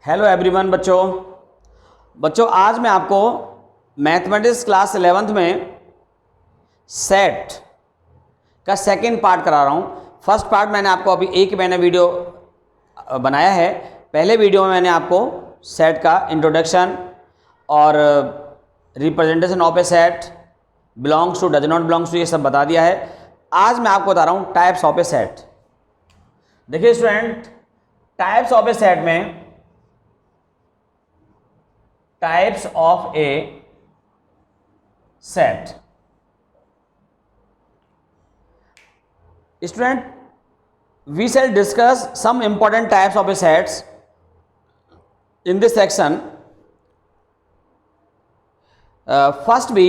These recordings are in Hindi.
हेलो एवरीवन बच्चों आज मैं आपको मैथमेटिक्स क्लास 11th में सेट का सेकंड पार्ट करा रहा हूँ। फर्स्ट पार्ट मैंने आपको अभी एक मैंने वीडियो बनाया है। पहले वीडियो में मैंने आपको सेट का इंट्रोडक्शन और representation of a set, belongs to, does not belongs to, ये सब बता दिया है। आज मैं आपको बता रहा हूँ टाइप्स ऑफ ए सेट। देखिए student, types of a set में types of a set. Student, we shall discuss some important types of a sets in this section. First be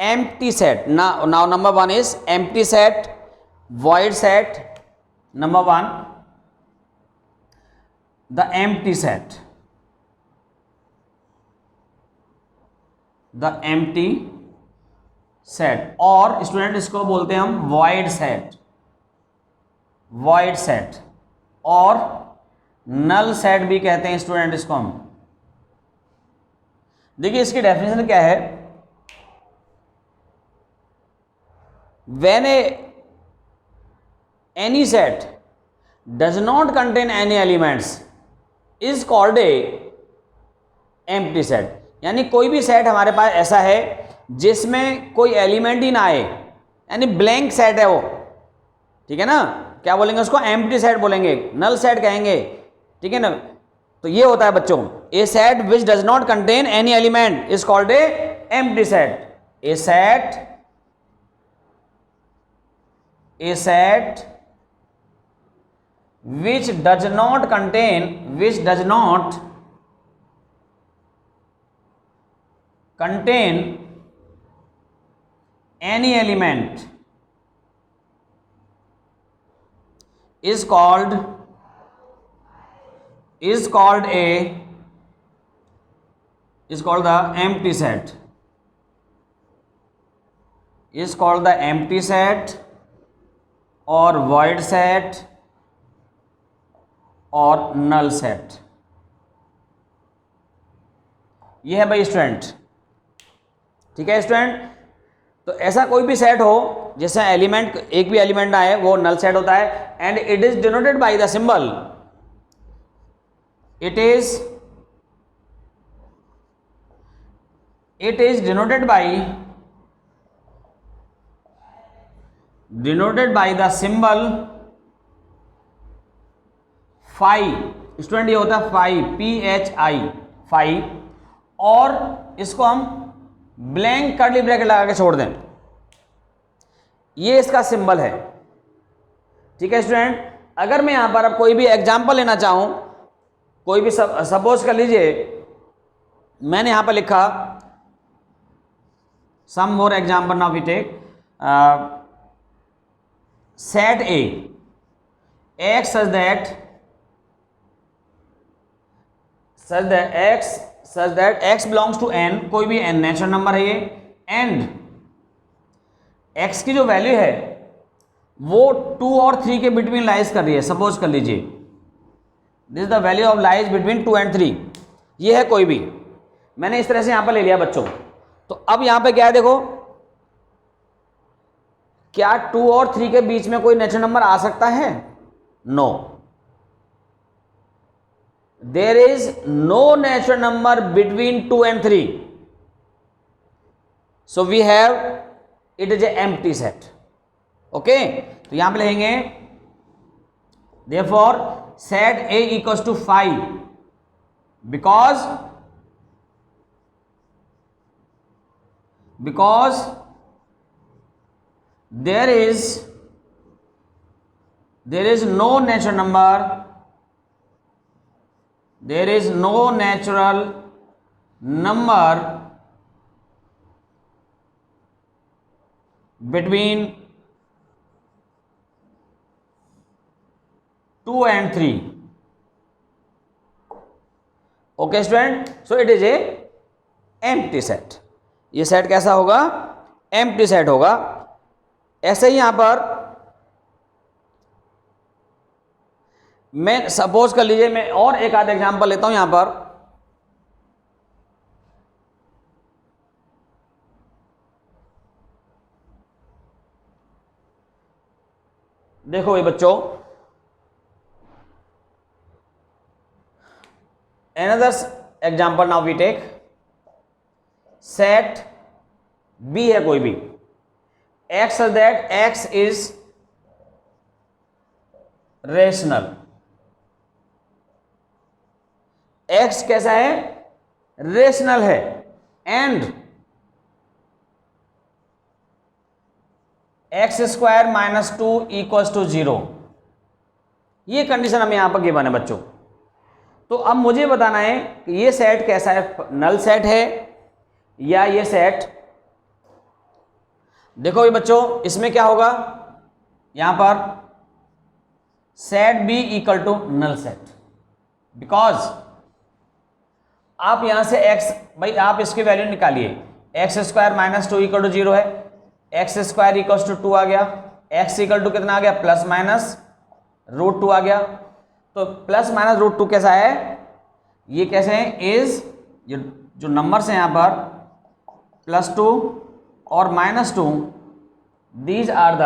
empty set. Now number one is empty set, void set. Number one, the empty set. The empty set, और स्टूडेंट इसको बोलते हैं हम वॉइड सेट, वॉइड सेट, और नल सेट भी कहते हैं स्टूडेंट इसको हम। देखिए इसकी डेफिनेशन क्या है। When any set does not contain any elements is called a empty set. यानी कोई भी सेट हमारे पास ऐसा है जिसमें कोई एलिमेंट ही ना आए, यानी ब्लैंक सेट है वो, ठीक है ना। क्या बोलेंगे उसको? एम्प्टी सेट बोलेंगे, नल सेट कहेंगे, ठीक है ना। तो ये होता है बच्चों, a set which does not contain any element is called a empty set. A set which does not contain any element is called the empty set, is called the empty set or void set और null set। ये है भाई स्टूडेंट, ठीक है स्टूडेंट। तो ऐसा कोई भी सेट हो जिसमें एलिमेंट, एक भी एलिमेंट ना आए, वो नल सेट होता है। And it is denoted by the symbol, it is denoted by the symbol phi. Student ये होता है फाई, PHI, फाई, और इसको हम ब्लैंक कर्ली ब्रैकेट लगा के छोड़ दें, ये इसका सिंबल है, ठीक है स्टूडेंट। अगर मैं यहां पर अब कोई भी एग्जांपल लेना चाहूं, कोई भी सपोज कर लीजिए, मैंने यहां पर लिखा some more example, now we take set A X such that x belongs to n, कोई भी n नेचुरल नंबर है ये, एंड x की जो वैल्यू है वो 2 और 3 के बिटवीन लाइज कर रही है। सपोज कर लीजिए this is the value of lies between 2 and 3। ये है कोई भी, मैंने इस तरह से यहां पर ले लिया बच्चों। तो अब यहां पे क्या है, देखो, क्या 2 और 3 के बीच में कोई नेचुरल नंबर आ सकता है? No, there is no natural number between 2 and 3, so we have, it is a empty set। Okay, तो यहां पे लिखेंगे therefore set A equals to 5 because there is no natural number, there is no natural number between 2 and 3। Okay student, so it is A empty set. ये सेट कैसा होगा? एम्प्टी सेट होगा। ऐसे ही यहां पर मैं सपोज कर लीजिए, मैं और एक आध एग्जांपल लेता हूं यहां पर। देखो ये बच्चों, another example now we take set b है कोई भी x such that x is rational। x कैसा है? रेशनल है। And X square minus 2 equals to 0, ये कंडीशन हमें यहां पर गिवन है बच्चों। तो अब मुझे बताना है कि ये सेट कैसा है, नल सेट है या ये सेट। देखो ये बच्चों, इसमें क्या होगा, यहां पर set B equal to null set, because आप यहां से x, भाई आप इसकी वैल्यू निकालिए, X square minus 2 equal to 0 है, एक्स स्क्वायर इक्वल टू 2 आ गया, x इक्वल टू कितना आ गया, प्लस माइनस रूट 2 आ गया। तो प्लस माइनस रूट 2 कैसा है, ये कैसे हैं, इज जो नंबर्स हैं यहां पर +2 और -2, these are the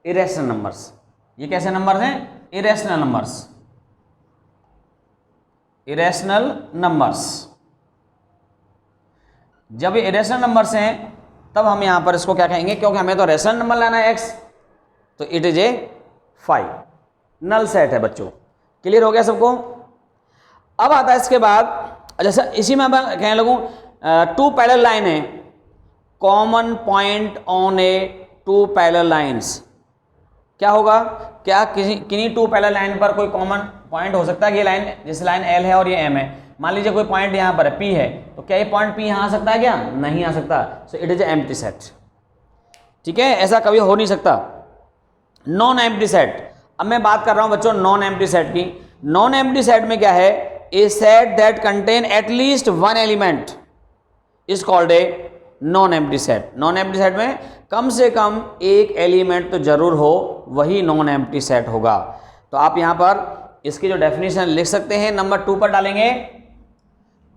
irrational numbers. ये कैसे नंबर्स हैं, इरेशनल नंबर्स, इरेशनल नंबर्स। जब ये इरेशनल नंबर्स हैं तब हम यहां पर इसको क्या कहेंगे, क्योंकि हमें तो रेशनल नंबर लाना है x, तो it is a 5, null set है बच्चों। क्लियर हो गया सबको? अब आता है इसके बाद, जैसा इसी में मैं कहने लगूं, 2 पैरेलल लाइन है, common point on A 2 parallel lines. क्या होगा, क्या किन्हीं 2 पैरेलल लाइन पर कोई कॉमन पॉइंट हो सकता है? ये लाइन, जैसे लाइन L है और ये M है, मान लीजिए कोई पॉइंट यहां पर है P है, तो क्या ये पॉइंट P यहां आ सकता है? क्या नहीं आ सकता। So it is A empty set. ठीक है, ऐसा कभी हो नहीं सकता। नॉन एम्प्टी सेट, अब मैं बात कर रहा हूं बच्चों नॉन एम्प्टी सेट की। नॉन एम्प्टी सेट में क्या है, a set that contain at least 1 element is called a non empty set. Non empty set में कम से कम एक एलिमेंट तो जरूर हो, वही नॉन एम्प्टी सेट होगा। तो आप यहां पर इसकी जो डेफिनेशन लिख सकते हैं, नंबर 2 पर डालेंगे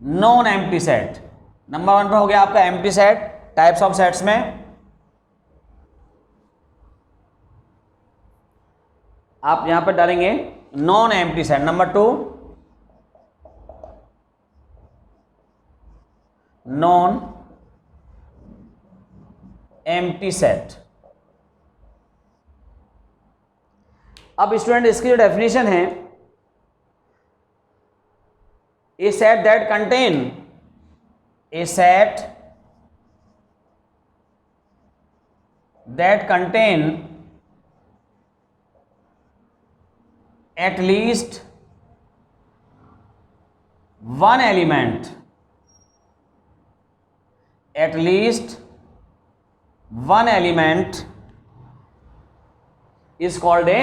नॉन एम्प्टी सेट। नंबर 1 पर हो गया आपका empty set, types of sets में आप यहां पर डालेंगे non empty set. Number 2 non empty set. अब स्टूडेंट इसकी जो डेफिनेशन है, a set that contain, a set that contain at least 1 element, at least 1 element is called a,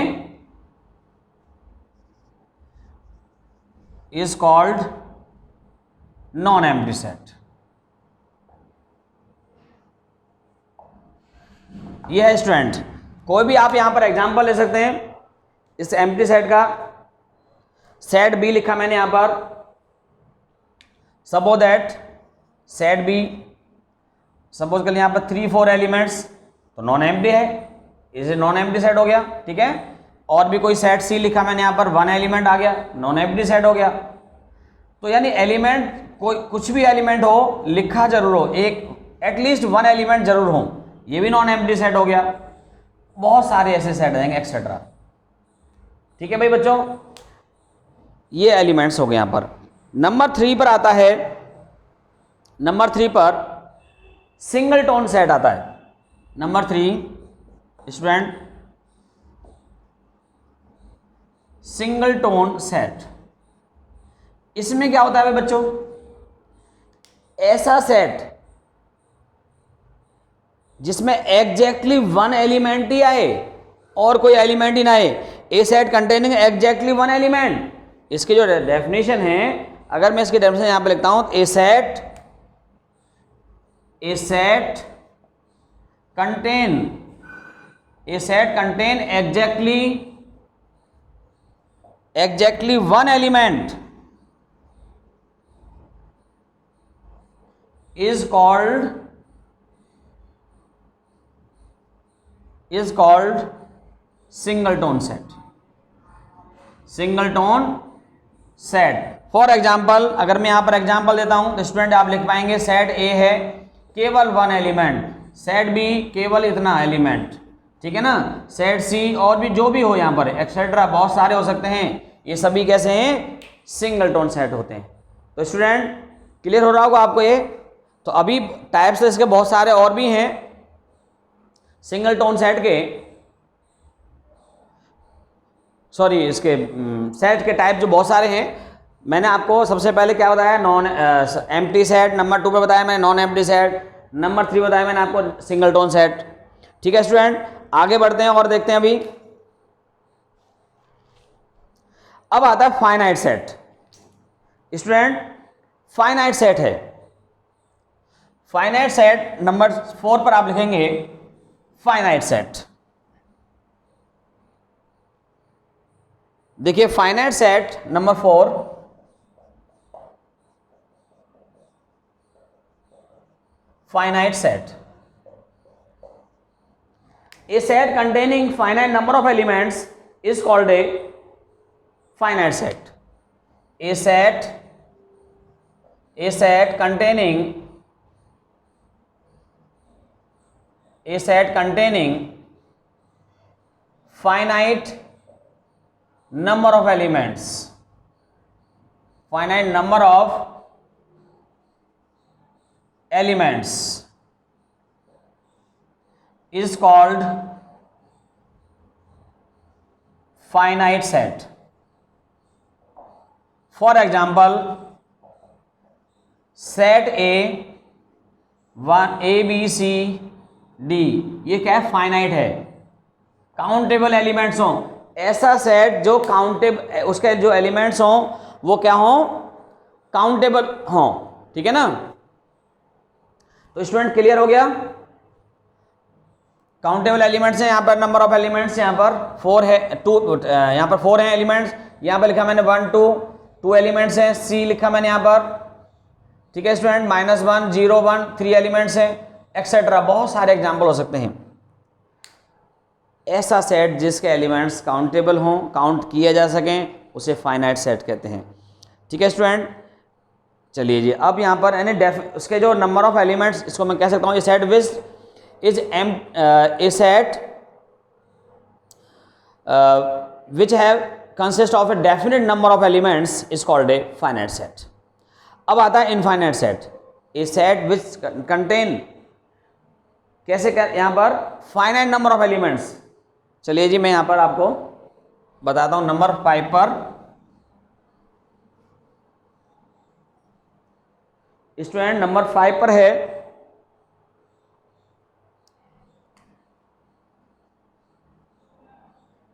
is called non-empty set। यह है स्टूडेंट, कोई भी आप यहां पर एग्जांपल ले सकते हैं इस एम्प्टी सेट का। सेट बी लिखा मैंने यहां पर, suppose that set B, suppose कर यहां पर 3-4 एलिमेंट्स, तो नॉन एम्प्टी है, इसे नॉन एम्प्टी सेट हो गया। ठीक है, और भी कोई सेट सी लिखा मैंने यहां पर, 1 एलिमेंट आ गया, नॉन एम्प्टी सेट हो गया। तो यानी एलिमेंट, कोई कुछ भी एलिमेंट हो, लिखा जरूर हो, एक एटलीस्ट 1 एलिमेंट जरूर हो, ये भी नॉन एम्प्टी सेट हो गया। बहुत सारे ऐसे सेट आएंगे एक्सेट्रा। ठीक है भाई बच्चों, ये एलिमेंट्स हो गए यहां पर। नंबर 3 पर आता है, नंबर 3 पर सिंगल टोन सेट आता है। Number 3 student, single tone set. इसमें क्या होता है भाई बच्चों, ऐसा सेट जिसमें एग्जैक्टली 1 एलिमेंट ही आए और कोई एलिमेंट ही ना आए। ए सेट कंटेनिंग एग्जैक्टली 1 एलिमेंट, इसकी जो डेफिनेशन है, अगर मैं इसकी डेफिनेशन यहां पे लिखता हूं, a set contain exactly exactly one element is called singleton set. Singleton set. For example अगर मैं यहां पर एग्जाम्पल देता हूं तो स्टूडेंट आप लिख पाएंगे सेट ए है केवल वन एलिमेंट, सेट बी केवल इतना एलिमेंट, ठीक है ना, सेट सी और भी जो भी हो यहां पर एक्सेट्रा बहुत सारे हो सकते हैं, ये सभी कैसे हैं, सिंगलटोन सेट होते हैं. तो स्टूडेंट क्लियर हो रहा होगा आपको ये. तो अभी टाइप्स तो इसके बहुत सारे और भी हैं सिंगलटोन सेट के, सॉरी इसके सेट के टाइप जो बहुत सारे हैं. मैंने आपको सबसे पहले क्या बताया, नॉन एम्प्टी सेट. नंबर 2 पे बताया मैंने नॉन एम्प्टी सेट. नंबर 3 बताया मैंने आपको सिंगलटोन सेट. ठीक है स्टूडेंट, आगे बढ़ते हैं और देखते हैं. अभी अब आता है finite set. Student finite set है. फाइनाइट सेट नंबर 4 पर आप लिखेंगे फाइनाइट सेट. देखिए finite set number 4, finite set, a set containing finite number of elements is called A finite set. A set containing finite number of elements, finite number of elements is called finite set. For example, set A 1 A B C D, ये क्या है, फाइनाइट है, काउंटेबल एलिमेंट्स हों. ऐसा सेट जो काउंटेबल, उसके जो एलिमेंट्स हों वो क्या हों, काउंटेबल हों. ठीक है ना. तो स्टूडेंट क्लियर हो गया. काउंटेबल एलिमेंट्स हैं, यहाँ पर नंबर ऑफ एलिमेंट्स यहाँ पर 4 है, 2 यहाँ पर 4 हैं एलिमेंट्स. यहाँ पर लिखा मैंने 1 2 एलिमेंट्स हैं. सी लिखा मैंने यहाँ पर. ठीक है स्टूडेंट, -1 0 1 3 एलिमेंट्स हैं, एक्सेट्रा. बहुत सारे एग्जाम्पल हो सकते हैं. ऐसा सेट जिसके एलिमेंट्स काउंटेबल हों, काउंट किए जा सकें, उसे फाइनाइट सेट कहते हैं. ठीक है स्टूडेंट. चलिए जी, अब यहाँ पर यानी उसके जो नंबर ऑफ एलिमेंट्स, इसको मैं कह सकता हूँ ये set which is a set which have consist of a definite number of elements is called A finite set. अब आता है infinite set. A set which contain, कैसे कर यहाँ पर, फाइनाइट नंबर ऑफ एलिमेंट्स. चलिए जी मैं यहाँ पर आपको बताता हूँ. नंबर 5 पर स्टूडेंट, नंबर 5 पर है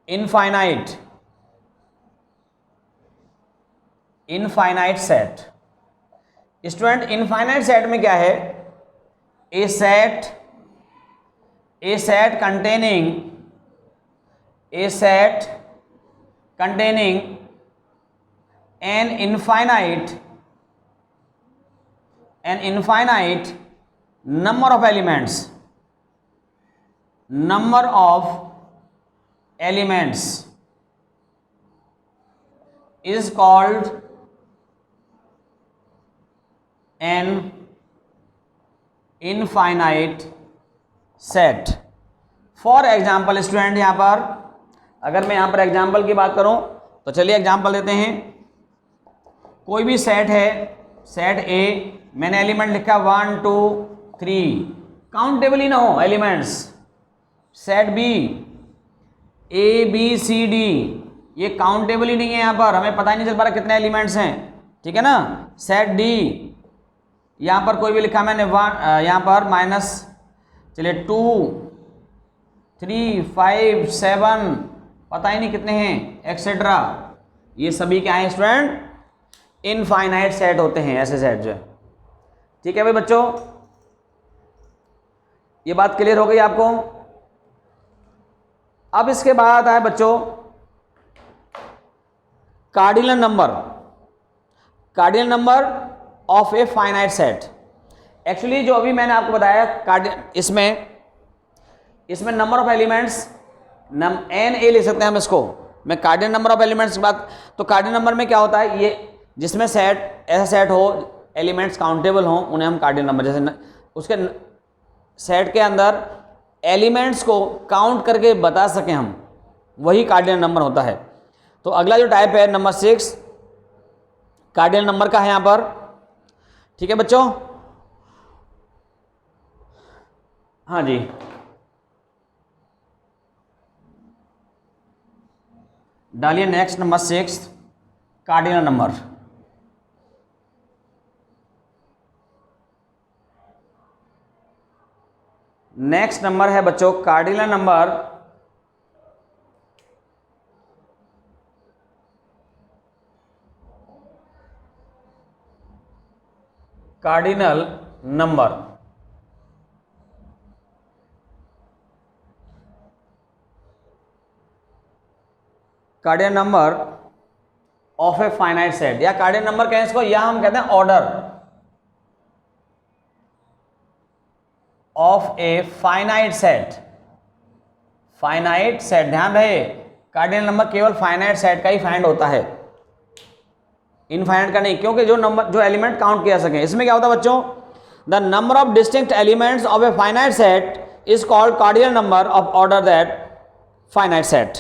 infinite set. Student infinite set में क्या है, a set containing an infinite number of elements is called an infinite set. For example student, यहाँ पर अगर मैं यहाँ पर एग्जाम्पल की बात करूँ तो चलिए एग्जाम्पल देते हैं. कोई भी सेट है, सेट ए, मैंने एलिमेंट लिखा 1 2 3, काउंटेबल ही ना हो elements. Set B A B C D, ये काउंटेबल ही नहीं है, यहाँ पर हमें पता ही नहीं चल पा रहा कितने एलिमेंट्स हैं. ठीक है ना. सेट डी, यहाँ पर कोई भी लिखा मैंने 1, यहाँ पर माइनस, चलिए 2 3 5 7, पता ही नहीं कितने हैं, एक्सेट्रा. ये सभी क्या है स्टूडेंट, इनफाइनाइट सेट होते हैं ऐसे सेट जो है. ठीक है भाई बच्चों, ये बात क्लियर हो गई आपको. अब इसके बाद आता है बच्चों cardinal number of a finite set. Actually जो अभी मैंने आपको बताया इसमें number of elements N A ले सकते हैं हम इसको। मैं कार्डिनल नंबर ऑफ एलिमेंट्स की बात, तो कार्डिनल नंबर में क्या होता है, ये जिसमें ऐसा सेट हो एलिमेंट्स काउंटेबल हो उन्हें हम कार्डिनल नंबर, जैसे उसके सेट के अंदर एलिमेंट्स को काउंट करके बता सकें हम, वही कार्डिनल नंबर होता है। तो अगला जो टाइप है नंबर 6 कार्डिनल नंबर का है यहां पर। ठीक है बच्चों, हाँ जी, डालिए next number 6 cardinal number. Next number है बच्चों cardinal number cardinal number cardinal number of a finite set, या कार्डिनल नंबर कहें इसको, या हम कहते हैं order of a finite set. Finite set, ध्यान रहे कार्डिनल नंबर केवल फाइनाइट सेट का ही फाइंड होता है, इनफाइनाइट का नहीं, क्योंकि जो एलिमेंट काउंट किया सके। इसमें क्या होता है बच्चों, the number of distinct elements of a finite set is called cardinal number of order that finite set.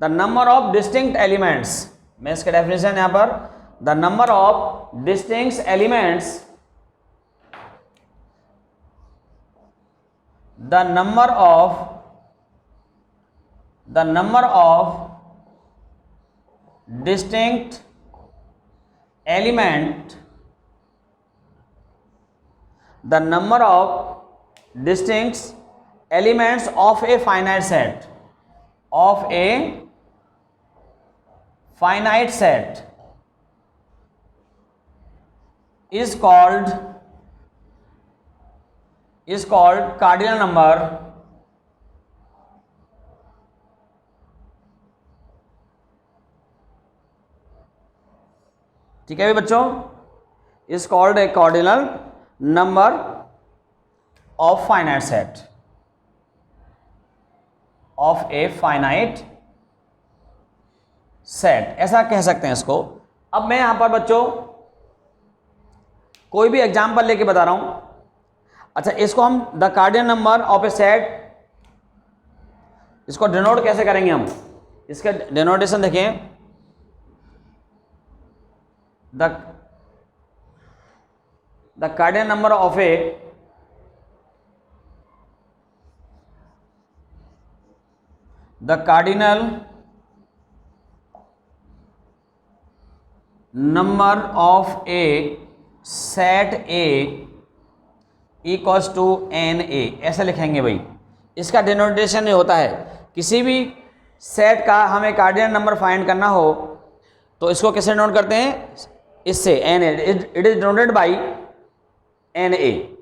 The number of distinct elements, मैं इसका डेफिनेशन यहां पर, the number of distinct elements, the number of distinct element, the number of distinct elements of a finite set, is called cardinal number ठीक है बच्चों, is called A cardinal number of finite set, of a finite set, ऐसा कह सकते हैं इसको। अब मैं यहां पर बच्चों कोई भी एग्जांपल लेके बता रहा हूं। अच्छा, इसको हम the cardinal number of a set, इसको डिनोट कैसे करेंगे हम, इसका डिनोटेशन देखें, the cardinal number of a number of a set A equals to N A, ऐसे लिखेंगे भाई। इसका डिनोटेशन ये होता है, किसी भी सेट का हमें कार्डिनल नंबर फाइंड करना हो तो इसको कैसे नोट करते हैं, इससे N A, it is denoted by N A.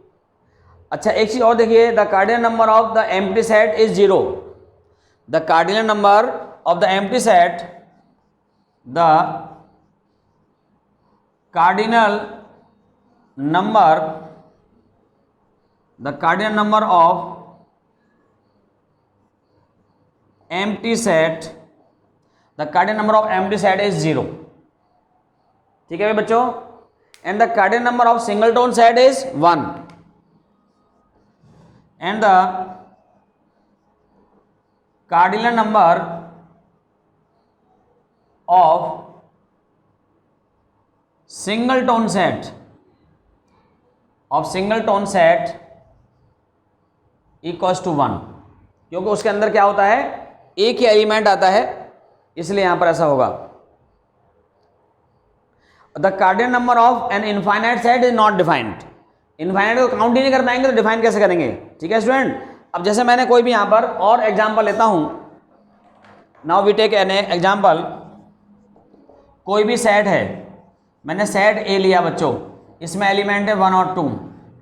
अच्छा, एक चीज और देखिए, the cardinal number of the empty set is 0। The cardinal number of the empty set, the cardinal number of empty set, the cardinal number of empty set is 0। ठीक है बच्चों, and the cardinal number of singleton set is 1, and the cardinal number of singleton set equals to 1, क्योंकि उसके अंदर क्या होता है, एक ही एलिमेंट आता है, इसलिए यहां पर ऐसा होगा। The cardinal number of an infinite set is not defined. Infinite को काउंट ही नहीं कर पाएंगे तो डिफाइन कैसे करेंगे। ठीक है स्टूडेंट, अब जैसे मैंने कोई भी यहां पर और एग्जांपल लेता हूं, now we take an example, कोई भी सेट है, मैंने सेट ए लिया बच्चों, इसमें एलिमेंट है 1 और 2,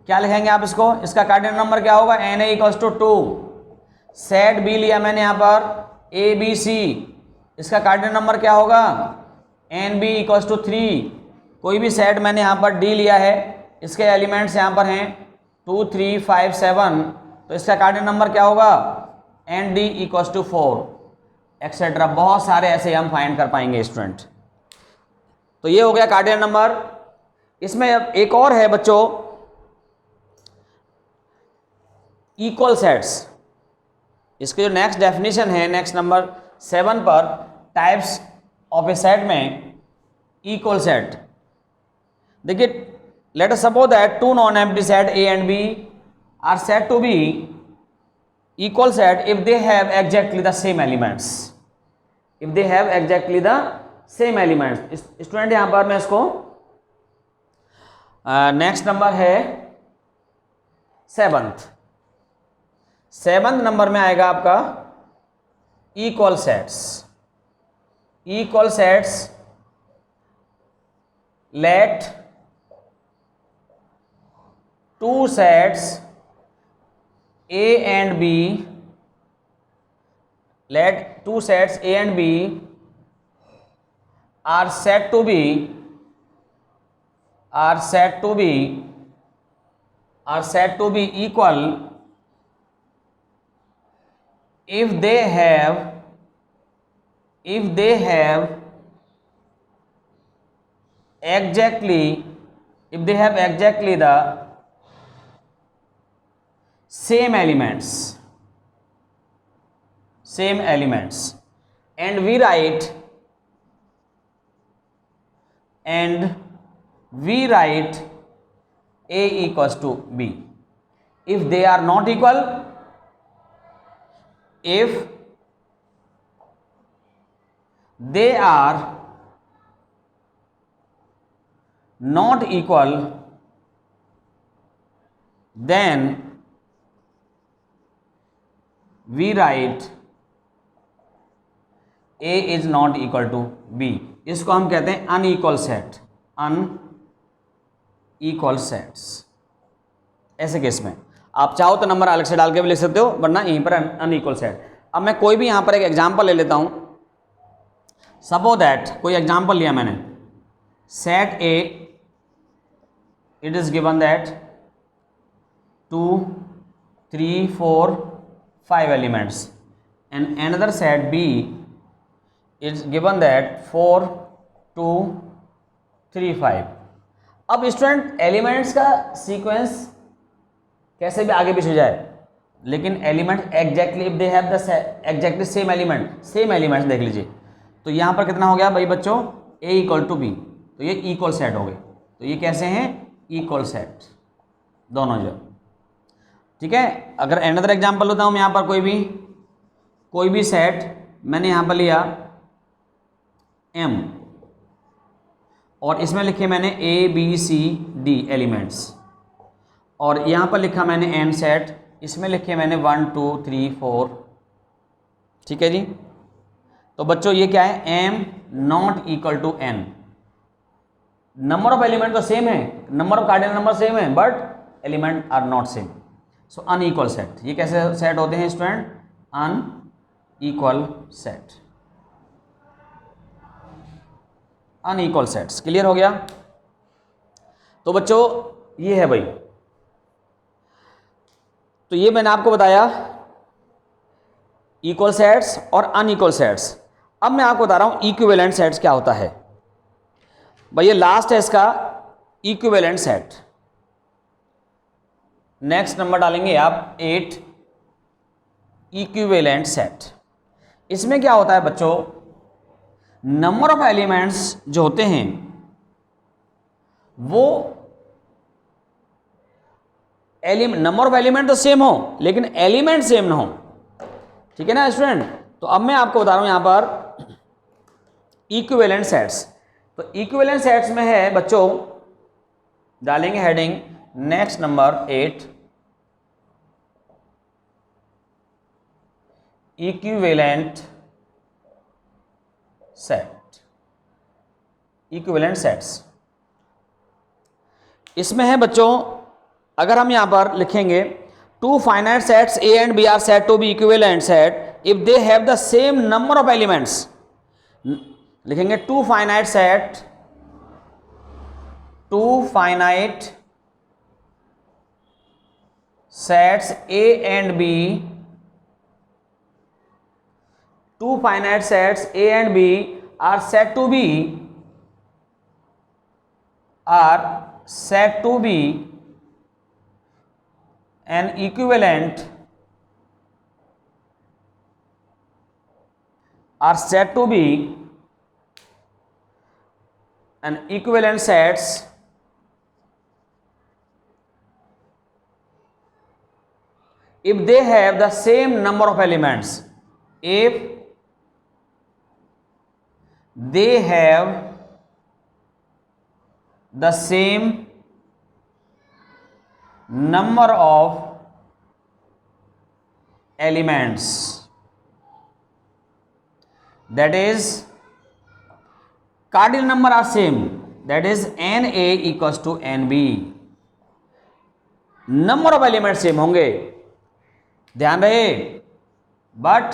क्या लिखेंगे आप इसको, इसका कार्डिनल नंबर क्या होगा, N A equals to 2। Set B लिया मैंने यहाँ पर ए बी सी, इसका कार्डिनल नंबर क्या होगा, एन बी इक्वल्स टू 3, कोई भी सेट मैंने यहाँ पर डी लिया है, इसके एलिमेंट्स यहाँ पर हैं 2, 3, 5, 7, तो इसका कार्डिनल नंबर क्या होगा, N D equals to 4 etcetera. बहुत सारे ऐसे हम फाइंड कर पाएंगे स्टूडेंट। तो ये हो गया कार्डिनल नंबर। इसमें एक और है बच्चों, इक्वल सेट्स। इसके जो नेक्स्ट डेफिनेशन है नेक्स्ट नंबर 7 पर, टाइप्स ऑफ ए सेट में इक्वल सेट। देखिए, let us suppose that two non empty set A and B are said to be equal set if they have exactly the same elements. If they have exactly the same elements. Student यहां पर मैं इसको नेक्स्ट नंबर है 7th नंबर में आएगा आपका equal sets. Equal sets let two sets A and B, let two sets A and B are said to be equal if they have exactly the same elements, and we write A equals to B. If they are not equal, if they are not equal, then we write A is not equal to B. इसको हम कहते हैं अनइक्वल सेट, अनइक्वल सेट्स। ऐसे केस में आप चाहो तो नंबर अलग से डाल के भी लिख सकते हो, वरना यहीं पर अनइक्वल सेट। अब मैं कोई भी यहां पर एक एग्जांपल ले लेता हूं। सपोज दैट कोई एग्जांपल लिया मैंने, set A, it is given that 2, 3, 4, 5 elements, and another set B is given that 4, 2, 3, 5। अब स्टूडेंट एलिमेंट्स का सीक्वेंस कैसे भी आगे पीछे जाए, लेकिन element exactly if they have the exactly same elements देख लीजिए। तो यहाँ पर कितना हो गया भाई बच्चों, A इक्वल टू B, तो ये इक्वल सेट हो गए। तो ये कैसे हैं, इक्वल सेट दोनों जो, ठीक है। अगर अनदर एग्जांपल लेता हूं मैं, यहां पर कोई भी सेट मैंने यहां पर लिया M, और इसमें लिखे मैंने A, B, C, D elements, और यहां पर लिखा मैंने N सेट, इसमें लिखे मैंने 1, 2, 3, 4, ठीक है जी। तो बच्चों ये क्या है, M not equal to N। Number of element तो सेम है, number of cardinal number same है, but element are not same. So unequal set, ये कैसे सेट होते हैं student, unequal set, unequal sets. Clear हो गया। तो बच्चों ये है भाई, तो ये मैंने आपको बताया इक्वल सेट्स और अनइक्वल सेट्स। अब मैं आपको बता रहा हूं इक्विवेलेंट सेट्स क्या होता है। भाई ये लास्ट है इसका इक्विवेलेंट सेट। नेक्स्ट नंबर डालेंगे आप 8, इक्विवेलेंट सेट। इसमें क्या होता है बच्चों, नंबर ऑफ एलिमेंट्स जो होते हैं वो नंबर ऑफ एलिमेंट तो सेम हो, लेकिन एलिमेंट सेम ना हो, ठीक है ना स्टूडेंट। तो अब मैं आपको बता रहा हूं यहां पर इक्विवेलेंट सेट्स। तो इक्विवेलेंट सेट्स में है बच्चों, डालेंगे heading next number 8, equivalent set, equivalent sets. इसमें है बच्चों, अगर हम यहां पर लिखेंगे two finite sets A and B are said to be equivalent set if they have the same number of elements. लिखेंगे two finite sets A and B, two finite sets A and B are said to be an equivalent sets if they have the same number of elements. If they have the same number of elements, that is cardinal number are same, that is Na equals to Nb, number of element same होंगे, ध्यान रहे, but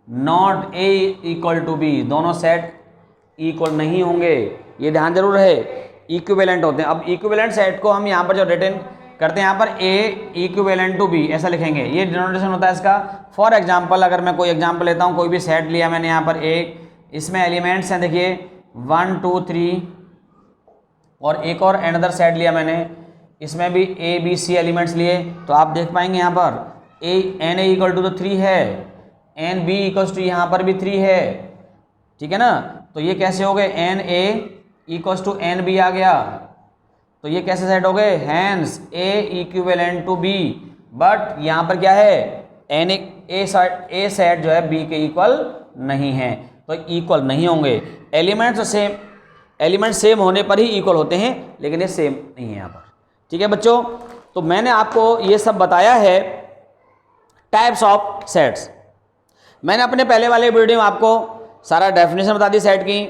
not A equal to B, दोनों सेट इक्वल नहीं होंगे, ये ध्यान जरूर रहे, इक्विवेलेंट होते हैं। अब इक्विवेलेंट सेट को हम यहाँ पर जो रिटर्न करते हैं, यहाँ पर A इक्विवेलेंट टू B ऐसा लिखेंगे, ये डिनोटेशन होता है इसका। फॉर एग्जांपल अगर मैं कोई एग्जांपल लेता हूँ, कोई भी सेट लिया मैंने यहाँ पर A, इसमें एलिमेंट्स हैं देखिए 1 2 3, और एक और अनदर सेट लिया मैंने, इसमें भी A B C एलिमेंट्स लिए, तो आप देख पाएंगे यहाँ पर Na इक्वल टू तो 3 है, Nb इक्वल्स टू यहाँ पर भी 3 है, ठीक है ना। तो ये कैसे हो गए, Na इक्वल्स टू Nb आ गया, तो ये कैसे सेट हो गए, hence A equivalent to B, but यहाँ पर क्या है, A सेट जो है B के इक्वल नहीं है, तो इक्वल नहीं होंगे। एलिमेंट सेम होने पर ही इक्वल होते हैं, लेकिन ये सेम नहीं है यहाँ पर, ठीक है बच्चों। तो मैंने आपको ये सब बताया है टाइप्स ऑफ सेट्स। मैंने अपने पहले वाले वीडियो में आपको सारा डेफिनेशन बता दी सेट की,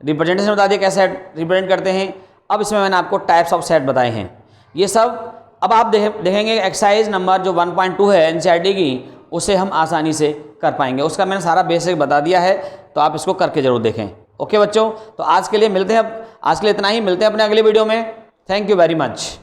रिप्रेजेंटेशन बता दिया कैसे सेट रिप्रेजेंट करते हैं। अब इसमें मैंने आपको टाइप्स ऑफ सेट बताए हैं, ये सब अब आप देखेंगे एक्सरसाइज नंबर जो 1.2 है एनसीईआरटी की, उसे हम आसानी से कर पाएंगे, उसका मैंने सारा बेसिक बता दिया है, तो आप इसको करके जरूर देखें। ओके बच्चों, तो आज के लिए मिलते हैं, आज के लिए इतना ही, मिलते हैं अपने अगले वीडियो में। Thank you very much.